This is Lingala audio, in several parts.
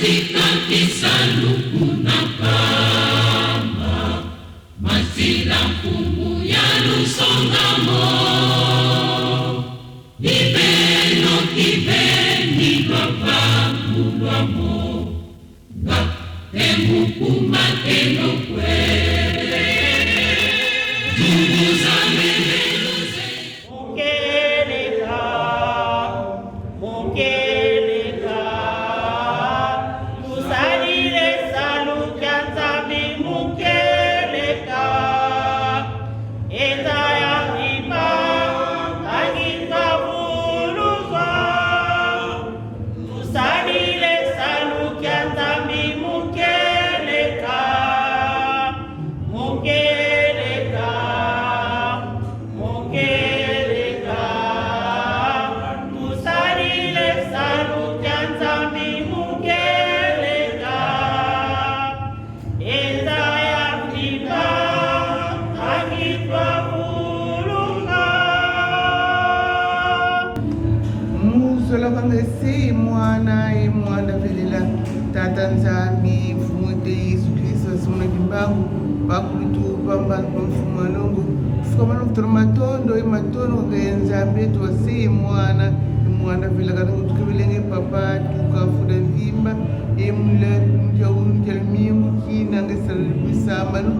katikati sanduku na kamba, masila mfumu ya lusongamo, ibeno kibeni baba mulwamo, nga temuku mateno kwe, dugu za memeluze. Mesi mwana vilila tata nzami mfumude Yesu Kristo sumuna kimbangu bakulutu pamba mfumu alongo fukamano kutora matondo ngenza mbetu wasi mwana vilila katangu tukibilenge papa tukafuda vimba emule mjawunjel mingu kina ngesala bisambano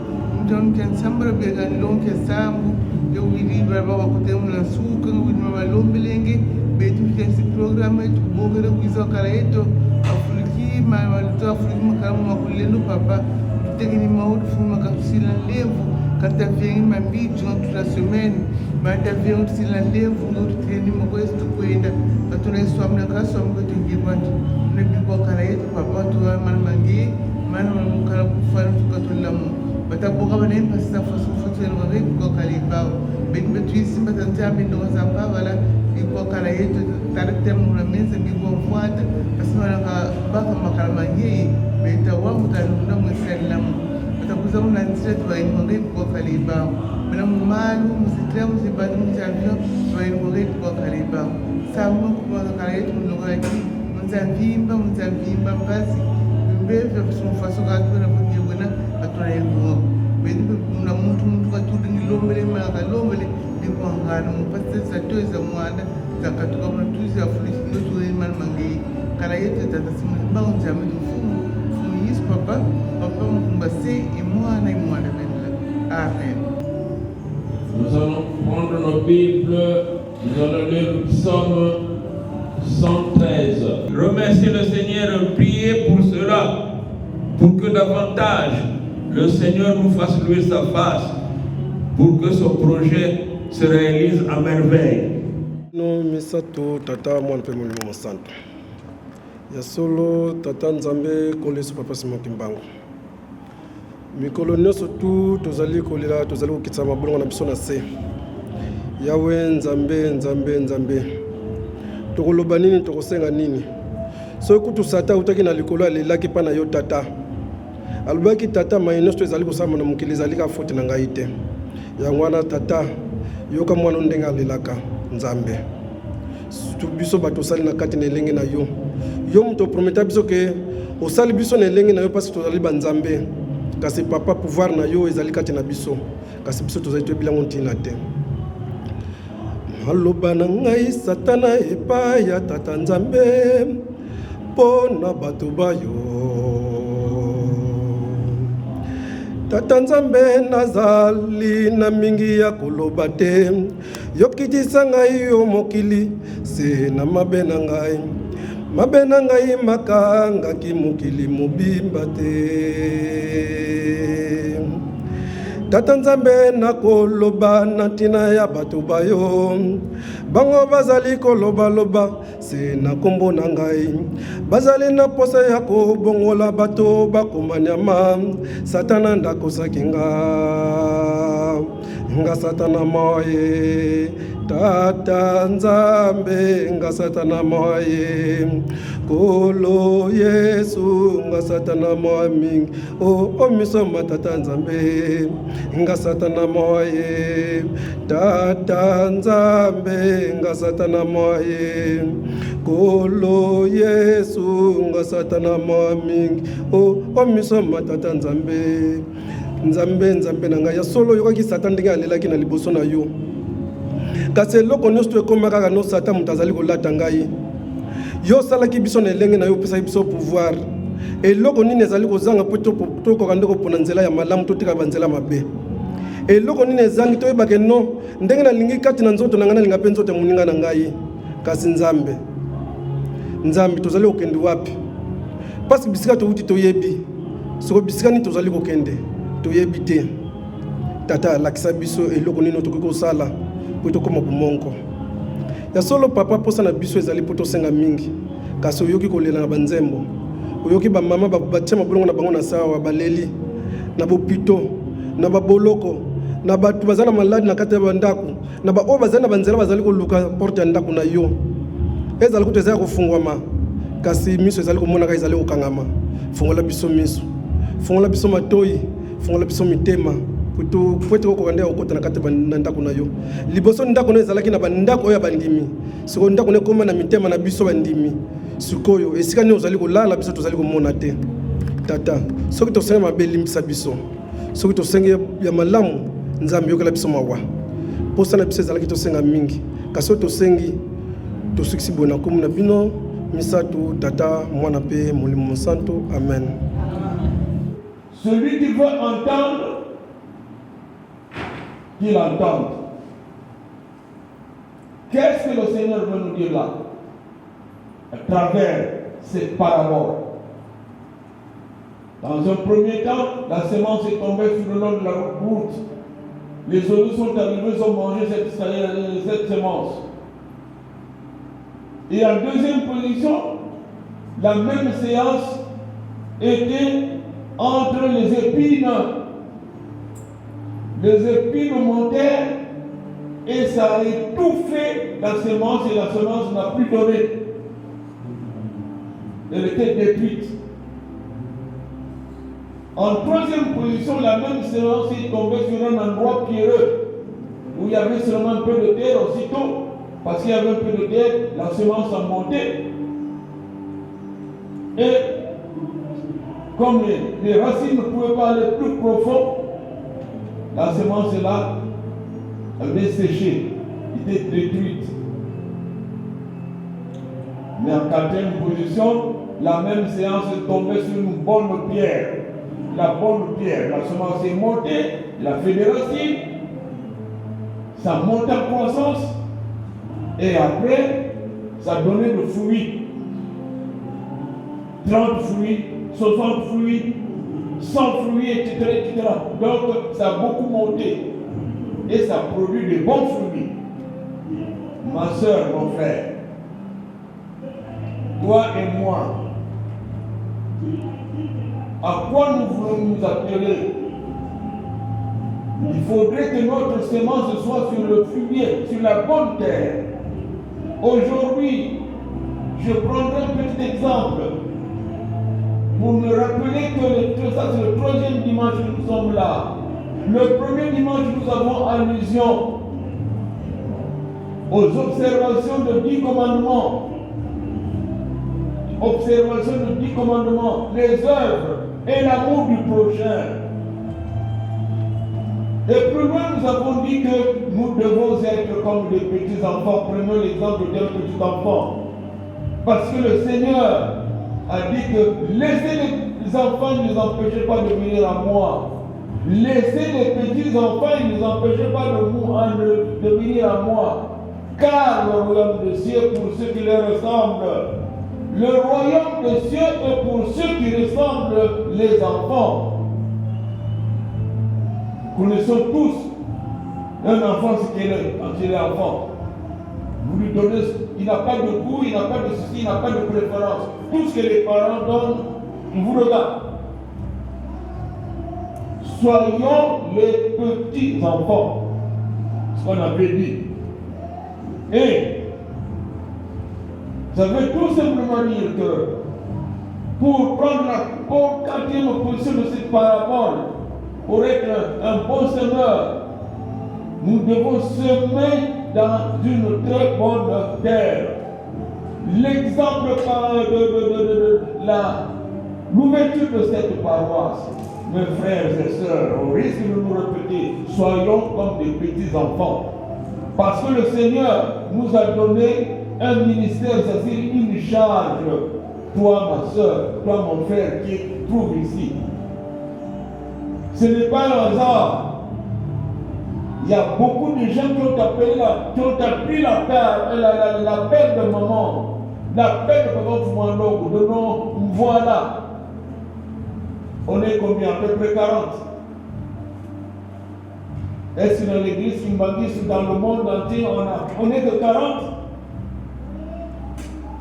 mjawunjel sambara bega lonke sambu yowili baba wakutemula suka ngwini malombelenge betu kesi programa yetu kubogera kuiza kala yetu afuliki malito afuliki makamu makulendo papa tutegeni maudu fuma katusila levu kata viengi mambitu na tutasomeni mata viengi tusila levu ndo tutegeni mkwezi tukwenda katuna yesu amna kaso amka tungibwantu nebikwa kala yetu papa tuwa manmangi mana mkala kufana tukatulamu bataboga bana impasa fasu futelo ngare kwa kala ibao betu isimba tanzambi ndo zamba wala kwa kala yetu tarehe muna meza migwa mfuata basi wana baka makalamanyi beta wangu talunda mwisalamu batakuza muna nzira tuwaingonge kwa kala ibao muna mumalu muzitira muzibadi muzavyo tuwaingonge kwa kala ibao samu kwa kala yetu mlogaki muzavimba mbasi mbevya kusumufaso katuna kunyegwena atuna yengo bedi muna muntu katudi nilombele maka lombele kwa ngano mpase satoza mwana zakatuka mwana tuzi afulisi ndoto imani mangi kala yetu tata simu bango jamu fumu Yesu papa mkumbase imwana benla. Amen. Nous allons prendre nos Bibles, nous allons lire le psaume 113. Remerciez le Seigneur, priez pour cela, pour que davantage le Seigneur nous fasse louer sa face, pour que son projet se réalise à merveille. No misato tata mwana pe mulimo santo. Ya solo tata nzambe koleso papa simo kimbango. Mikolo nyonso tu tozali kolela tozali kokitisa mabulongo na biso na se. Yawe nzambe. Tokoloba nini tokosenga nini? Soki kutu sata utaki na likolo alelaki pa na yo tata. Alobaki tata mai nyonso ezali kosama na mokili ezali ka faute na ngai te. Yango wana tata yoka mwana ndenge alelaka nzambe biso bato osali na kati na elenge na yo moto prometa biso ke osali biso na elenge na yo parce tozali banzambe kasi papa pouvoir na yo ezali kati na biso kasi biso tozali toyebilango ntina te maloba na ngai satana epai ya tata nzambe mpo na bato bayo tata nzambe nazali na mingi ya koloba te yokitisa ngai yo mokili se na mabe na ngai makangaki mokili mobimba te tata nzambe nakoloba na ntina ya bato bayo bango bazali kolobaloba se na kombo na ngai bazali na posa ya kobongola bato bakoma nyama satana ndakosaki nga satana moye tata nzambe nga satana moye kolo yesu nga satana moye mingi o misoma tata nzambe nga satana moye tata nzambe nga satana moye Kolo Yesu nga satana mamingi o miso matata nzambe nzambe nanga ya solo yoki satan ndenge alelaki na liboso na yo kasi eloko nyonso to ekoma kaka no satan moto azali kolata ngai yo osalaki biso na elenge na yo opesaki biso pouvoir eloko nini ezali kozanga mpo tokoka nde kopona nzela ya malamu totika banzela mabe eloko nini ezangi toyebake no ndenge nalingi kati na nzoto na ngai nalinga mpe nzoto ya moninga na ngai kasi nzambe tozali kokende wapi parce bisika touti toyebi soko bisika nini tozali kokende toyebi te tata alakisa biso eloko nini tokoki kosala mpo tokóma bomongo ya solo papa posa na biso ezali mpo tosenga mingi kasi oyoki kolela na banzembo oyoki bamama batia mabolongo na bango na sawa baleli na bopito na baboloko na bato baza na maladi na kati ya bandako na baoyo bazali na banzela bazali koluka porte ya ndako na yo ezali kutu ezali kofungwama kasi miso ezali komonaka ezali kokangama fungola biso miso fungola biso matoi fungola biso mitema po ete kokoka nde okota na kati na ndako na yo liboso ndako na ezalaki na bandako oyo ya bandimi sikoyo ndako na ekóma na mitema na biso bandimi sikoyo esika nini ozali kolala biso tozali komona te tata soki tosenge mabe elimbisa biso soki tosenge ya malamu nzambe yokela biso mawa posa na biso ezalaki tosenga mingi kasi oyo tosengi tosukisi boye na komu na bino misato tata mwana mpe molimo mosanto amen. Celui qui veut entendre, qu'il entende. Qu'est-ce que le Seigneur veut nous dire là à travers cette parabole? Dans un premier temps, la semence est tombée sur le long de la route. Les oiseaux sont arrivés, ils ont mangé cette semence. Et en deuxième position, la même séance était entre les épines. Les épines montèrent et ça a étouffé la semence et la semence n'a plus donné. Elle était détruite. En troisième position, la même séance est tombée sur un endroit pierreux où il y avait seulement un peu de terre aussitôt. Parce qu'il y avait un peu de terre, la semence a monté. Et comme les racines ne pouvaient pas aller plus profond, la semence est là, elle est séchée, était détruite. Mais en quatrième position, la même séance est tombée sur une bonne pierre. La bonne pierre, la semence est montée, elle a fait des racines, ça monte en croissance. Et après, ça donnait le fruit. 30 fruits, 60 fruits, 100 fruits, etc., etc. Donc, ça a beaucoup monté. Et ça produit de bons fruits. Ma soeur, mon frère, toi et moi, à quoi nous voulons nous appeler? Il faudrait que notre semence soit sur le fumier, sur la bonne terre. Aujourd'hui, je prendrai un petit exemple pour me rappeler que ça c'est le troisième dimanche que nous sommes là. Le premier dimanche, nous avons allusion aux observations de 10 commandements. Observation de 10 commandements, les œuvres et l'amour du prochain. Et plus loin, nous avons dit que nous devons être comme des petits enfants. Prenons l'exemple d'un petit enfant. Parce que le Seigneur a dit que laissez les enfants, ne les empêchez pas de venir à moi. Laissez les petits enfants, ne les empêchez pas de venir à moi. Car le royaume des cieux est pour ceux qui les ressemblent. Le royaume des cieux est pour ceux qui ressemblent les enfants. Connaissons tous un enfant, ce qu'il est quand il est enfant. Vous lui donnez, il n'a pas de goût, il n'a pas de souci, il n'a pas de préférence. Tout ce que les parents donnent, il vous regarde. Soyons les petits enfants. Ce qu'on avait dit. Et ça veut tout simplement dire que pour prendre la quatrième position de cette parabole, pour être un bon semeur, nous devons semer dans une très bonne terre. l'exemple de l'ouverture de cette paroisse. Mes frères et sœurs, au risque de nous répéter, soyons comme des petits enfants. Parce que le Seigneur nous a donné un ministère, c'est-à-dire une charge. Toi, ma soeur, toi, mon frère, qui te trouve ici. Ce n'est pas un hasard. Il y a beaucoup de gens qui ont appelé qui ont appris la peine de maman, la peine de papa Foumandogo, de nos voilà. On est combien? À peu près 40. Est-ce que dans l'église Kimbangis ou dans le monde entier, on est que 40?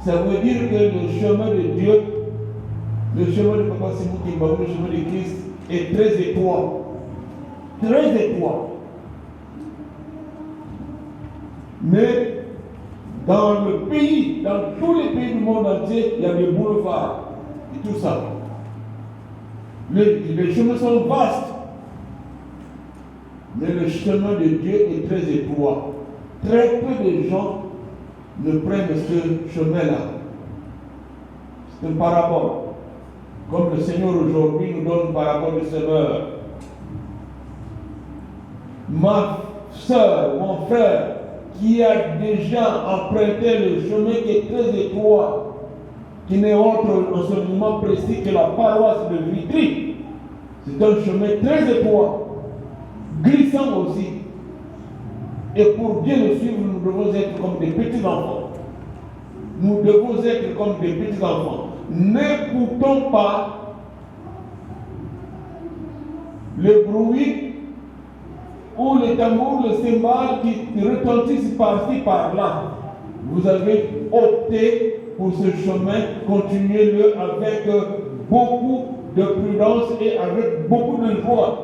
Ça veut dire que le chemin de Dieu, le chemin de Papa Simon Kimbangu, le chemin de Christ est très étroit. Très étroit. Mais dans le pays, dans tous les pays du monde entier, il y a des boulevards et tout ça. Les chemins sont vastes. Mais le chemin de Dieu est très étroit. Très peu de gens ne prennent ce chemin-là. C'est une parabole. Comme le Seigneur aujourd'hui nous donne une parabole de semeur. Ma soeur, mon frère, qui a déjà emprunté le chemin qui est très étroit, qui n'est autre enseignement précis que la paroisse de Vitry. C'est un chemin très étroit, glissant aussi. Et pour bien le suivre, nous devons être comme des petits enfants. Nous devons être comme des petits enfants. N'écoutons pas le bruit ou les tambours, le cymbale qui retentissent par-ci, par-là. Vous avez opté pour ce chemin, continuez-le avec beaucoup de prudence et avec beaucoup de joie.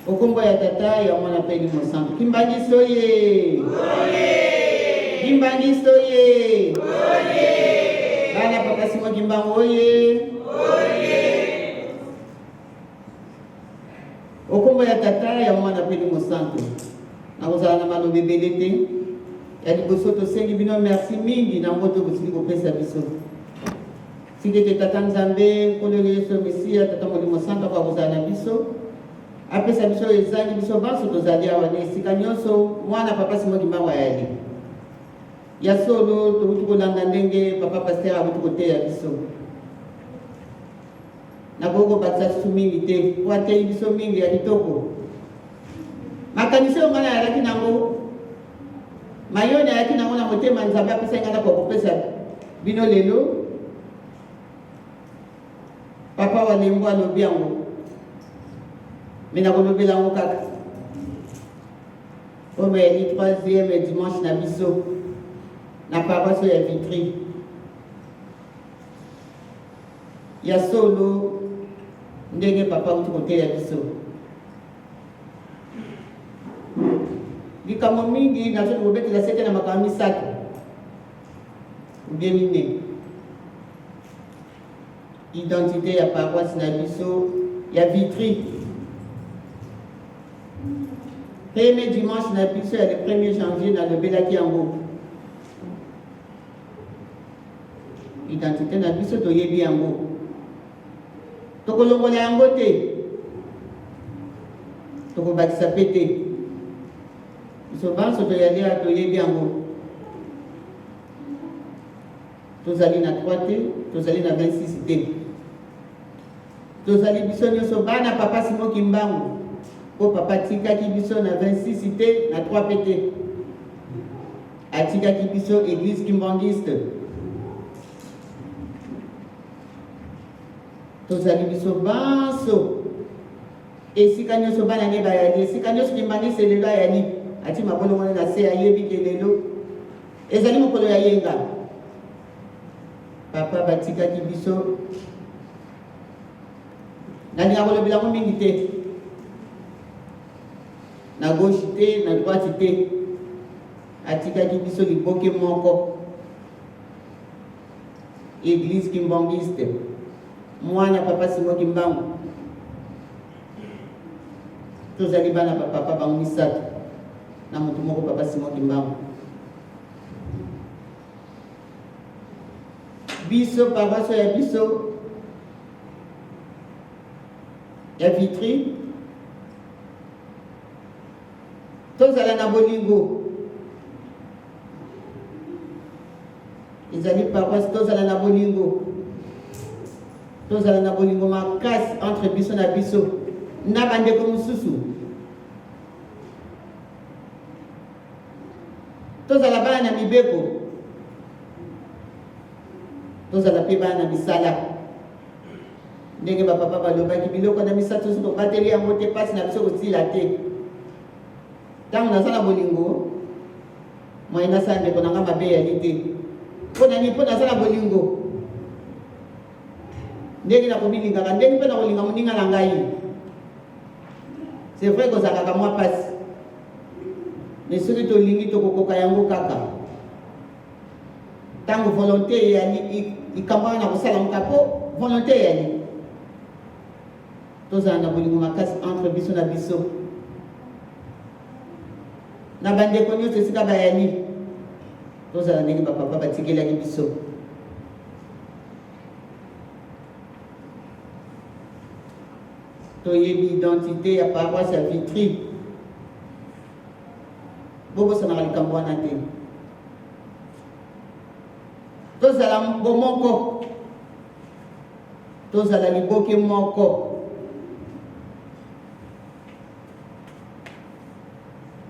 Okombo ya tata ya mwana peli mosantu. Kimbangi soye. Oye. Kimbangi soye. Oye. Bana papa Simon Kimbangu oye. Oye. Okombo ya tata ya mwana peli mosantu. Na kozala na malobe belete. Ya liboso tosengi bino merci mingi na moto kosili kopesa biso. Sikete tata Nzambe nkolo Yesu Mesia tata Molimo Santo kwa kozala na biso. Apesa biso ezangi biso banso tozali awa na esika nyonso mwana papa Simon Kimbangu ayali. Ya solo tokuti kolanda ndenge papa pasteur akuti koteya biso. Na boko batsa su mingi te, wateyi biso mingi ya kitoko. Makanisi oyo ngana yalaki nango, mayoni ayaki nango na motema Nzambe apesa ngana kwa kopesa bino lelo. Papa walembo alobi yango. Mais nous avons la kaka. Comme le 3e dimanche na biso na paroisse ya Vitry. Ya solo ndenge papa uti ya biso. Likambo mingi na zo kobetela sete na makambo misato. Bien mine. Identité ya paroisse na biso ya Vitry. Premier dimanche na biso ya le 1er janvier na lobelaki yango. Identité na biso toyebi yango. Tokolongola yango te. Tokobakisa pe te. Biso banso toyali ya toyebi yango. Tozali na 3 te, tozali na 26 te. Tozali biso nyonso bana papa Simon Kimbangu. Po papa tikaki biso na 26 te na 3 PT. Atikaki biso église kimbangiste. Tozali biso banso. Esika nyonso bana ne bayali, esika nyonso kimbangiste lelo ayali. Ati mabolo mwana na se ayebi ke lelo. Ezali mokolo ya yenga. Papa batikaki biso. Nani akolo bilango mingi te. Na gauche te, na droite te. Atikaki biso liboke moko. Église kimbangiste. Mwana papa Simon Kimbangu. Tozali bana papa bango misato. Na mutu moko papa Simon Kimbangu. biso paroisse ya biso ya Vitry tozala na bolingo ezali paroisse tozala na bolingo makasi entre biso na biso na bandeko mosusu tozala bana na mibeko tozala mpe bana na misala ndenge bapapa balobaki biloko na misato soki tobateli yango te mpasi na biso kosila te ntango naza na bolingo moye nasala ndeko nanga mabe yali te mpo nani mpo naza na bolingo ndenge nakobilingaka ndenge mpe nakolinga moninga na ngai c'est vrai kozalaka mwa mpasi mais soki tolingi tokokoka yango kaka ntango volonté eyali likambo wana kosala moka mpo volonté eyali tozala na bolingo makasi entre biso na biso na bandeko nyonso esika bayali tozala ndenge bapapa batikelaki biso toyebi identité ya paroisse ya Vitry bobosanaka likambo wana te tozala bomoko tozala liboke moko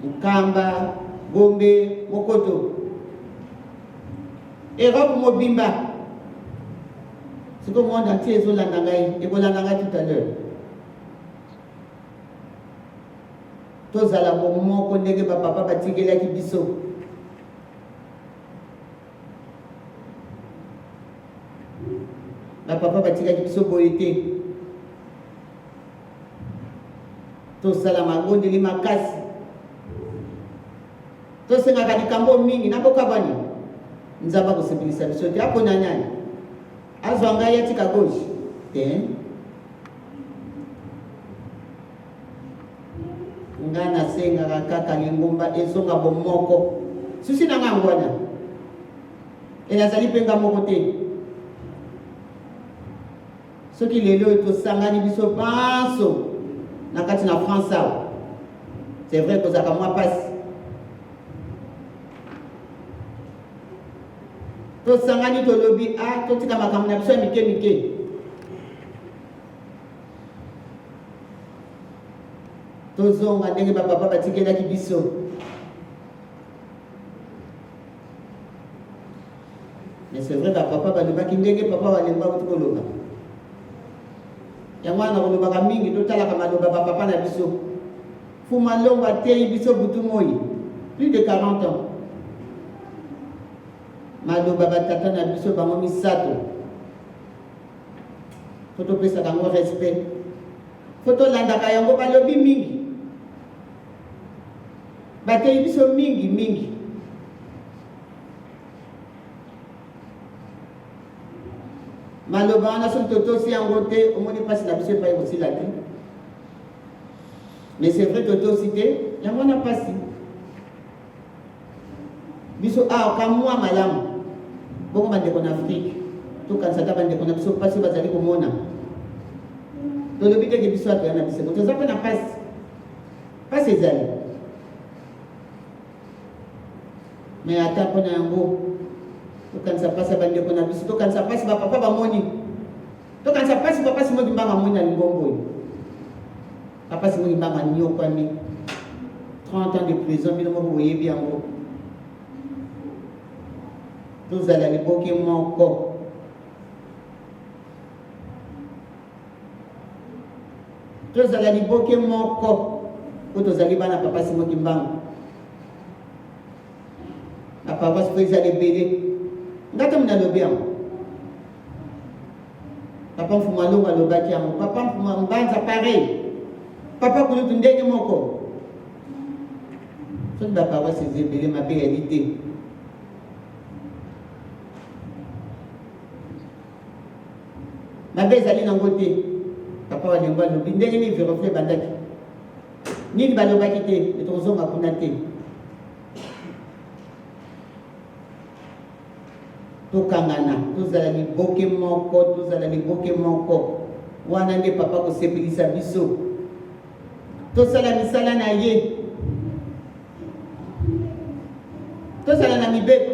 Mukamba, Gombe, Mokoto Europe mobimba c'est comme monde entier ezolanda ngai ekolanda ngai tout à l'heure tozala bomoko ndenge bapapa batikelaki biso bapapa batikaki biso boye te tosala magondeli makasi tosengaka likambo mingi naboka bani nzambe akosepelisa biso te apona nani azwa ngai atika gauche te nga nasengaka kaka lingomba ezonga bomoko susi na ngai ngwana enazali mpe nga moko te soki lelo tosangani biso banso na kati na France awa c'est vrai kozalaka mwa pasi tosangani tolobi totika makambo na biso ya mike mike tozonga ndenge bapapa batikelaki biso mais c'est vrai bapapa balobaki ndenge papa walemba kuti koloba yango wana kolobaka mingi totalaka maloba bapapa na biso fuma longo ateyi biso butu moi plus de 40 ans maloba batata na biso bango misato fo topesaka yango respect fo tolandaka yango balobi mingi bateyi biso mingi mingi maloba wana soki totosi yango te omoni mpasi na biso epai kosila te mais c'est vrai totosi te yango wana mpasi biso kamwa malamu bongo bandeko na Afrique tokanisa ta bandeko na biso mpasi bazali komona tolobi teke biso atoya na bisengo toza mpe na mpasi ezali mais ata mpona yango tokanisa mpasi bandeko na biso tokanisa mpasi bapapa bamoni tokanisa mpasi papa Simon Kimbanga amoni na lingombo papa Simon Kimbanga nyokwami 30 ans de prison bino moko boyebi yango tozala liboke moko tozala liboke moko po tozali bana papa Simon Kimbanga apapa siko ezali ebele ngata muna lobi yango papa Mfuma Longo alobaki yango papa Mfuma Mbanza pareil papa kulutu ndenge moko soki baparoise eza ebele mabe yali te mabe ezali nango te papa walembo alobi ndenge nini verofle bandaki nini balobaki te etokozonga kuna te tokangana tozala liboke moko tozala liboke moko wana nde papa kosepelisa biso tosala misala na ye tosala na mibeko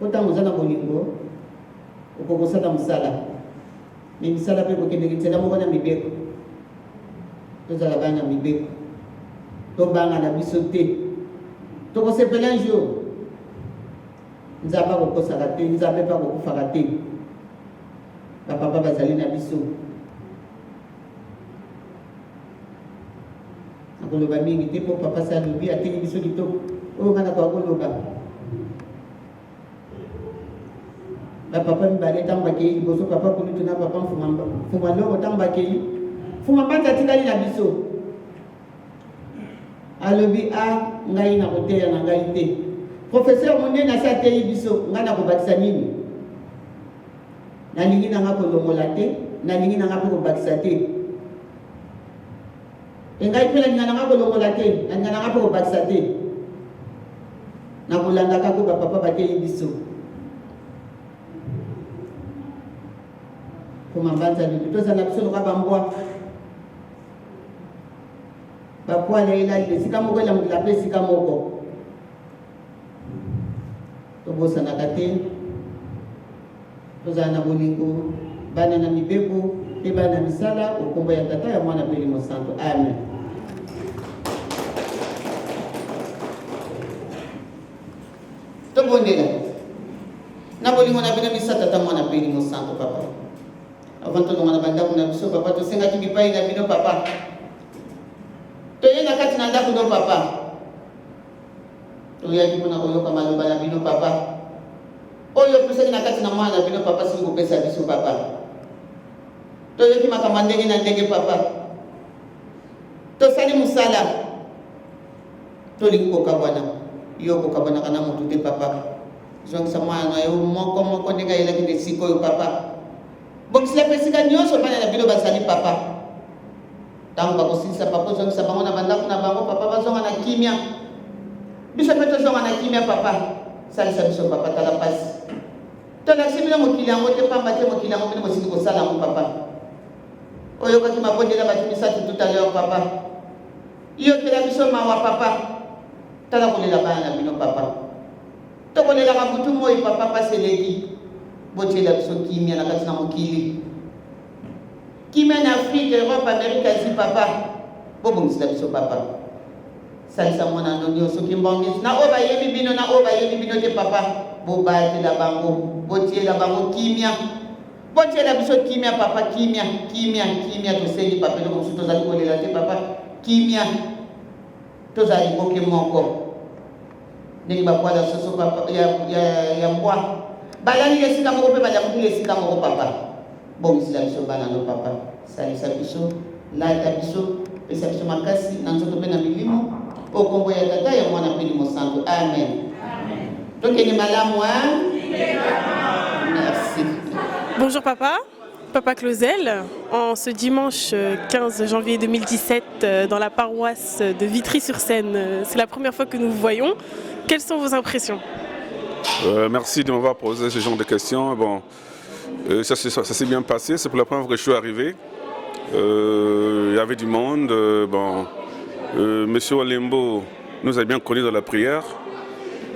kotango oza na bolingo okokosala mosala me misala mpe kokendeki nzela moko na mibeko tozala bana na mibeko tobanga na biso te tokosepela un jour nzambe akokosaka te nzambe mpe akokufaka te bapapa bazali na biso akoloba mingi te mpo papa sa alobi ateki biso kitoko oyo nga nako akoloba bapapa mibale ntango bakei liboso papa kulutu na papa mfuma loko ntango bakei mfuma mbanza atikali na biso alobi ngai na koteya na ngai te professeur monene asi ateyi biso ngai na kobakisa nini nalingi na nga kolongola te nalingi na nga mpe kobakisa te engai mpe nalinga na nga kolongola te nalinga na nga mpe kobakisa te nakolandaka ko bapapa bateyi biso komambanza libi tozala biso loka bambwa bapwala elali esika moko elamukila mpe esika moko tobosanaka te tozala na bolingo bana na mibeko mpe bana misala okombo ya tata ya mwana mpe limo santo amen tobondela na bolingo na bino misa tata mwana mpe limo santo papa avant tolonga na bandako na biso papa tosengaki bipai na bino papa toye na kati na ndako no papa toyaki mpona koyoka maloba na bino papa oyo opesaki na kati na mwana na bino papa singi kopesa biso papa toyoki makambo ndenge na ndenge papa tosali mosala tolingi kokabwana yo kokabwanaka na motu te papa zongisa mwana na yo moko ndenge ayelaki nde sikoyo papa bokisila mpe esika nyonso bana na bino bazali papa ntango bakosilisa papa ozongisa bango na bandako na bango papa bazonga na kimia biso mpe tozonga na kimia papa salisa biso papa tala pasi tolakisi bino mokili yango te pamba te mokili yango bino bosili kosala yango papa oyokaki mabondela bato misatu tutaleur papa yokela biso mawa papa tala kolela bana na bino papa tokolelaka butu moi papa pasi eleki botiela biso kimia na kati na mokili kimia na afrique europe amerika esi papa bobongisila biso papa salisa mwana no nyonso kimbongisi na oyo bayebi bino na oyo bayebi bino te papa bobatela bango botiela bango kimia botiela biso kimia papa kimia tosengi papa eloko mosusu tozali kolela te papa kimia tozali boke moko ndenge bakwala soso papa ya mbwa balali esika moko mpe balamukili esika moko papa bongisila biso bana no papa salisa biso lata biso pesa biso makasi na nzoto mpe na milimo okombo ya tata ya mwana mpe limo santo amen tokende malamu merci. Bonjour papa, Papa Clausel, en ce dimanche 15 janvier 2017 dans la paroisse de Vitry-sur-Seine. C'est la première fois que nous vous voyons. Quelles sont vos impressions? Merci de m'avoir posé ce genre de questions. Bon, ça s'est bien passé, c'est pour la première fois que je suis arrivé. Il y avait du monde. Monsieur Olembo nous a bien connus dans la prière.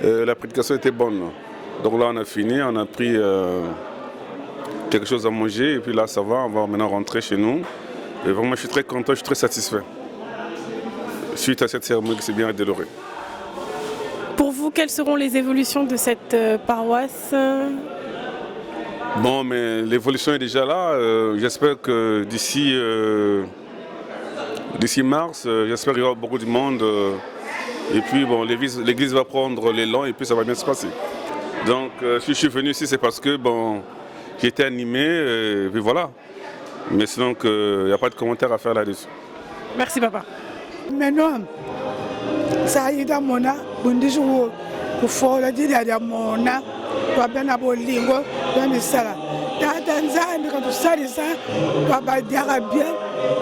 La prédication était bonne. Donc là on a fini, on a pris quelque chose à manger et puis là ça va, on va maintenant rentrer chez nous. Et vraiment je suis très content, je suis très satisfait. Suite à cette cérémonie qui s'est bien déroulée. Pour vous, quelles seront les évolutions de cette paroisse? Bon, mais l'évolution est déjà là. J'espère que d'ici mars, j'espère qu'il y aura beaucoup de monde. Et puis bon, l'église va prendre l'élan et puis ça va bien se passer. Donc si je suis venu ici, c'est parce que bon, j'ai été animé et puis voilà. Mais sinon, il n'y a pas de commentaire à faire là-dessus. Merci papa. Maintenant, ça y est dans mon âme. Bonjour, pour faire le dire à mon âme, pour bien abolir, bien me saler. tata nzambe katusalisa twabadiaka bien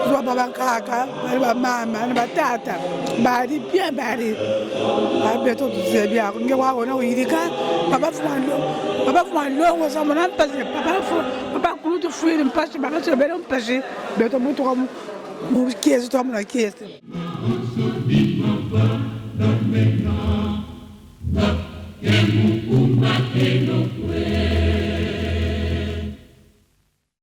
twa babakaka bali bamama na batata bali bien bali babeto tuzebyako nge wabona uyilika babafuma longo samona mpasi papa kulutu fuiri mpasi bakasobele mpasi beto mutu kamu kiesi twamuna kiesi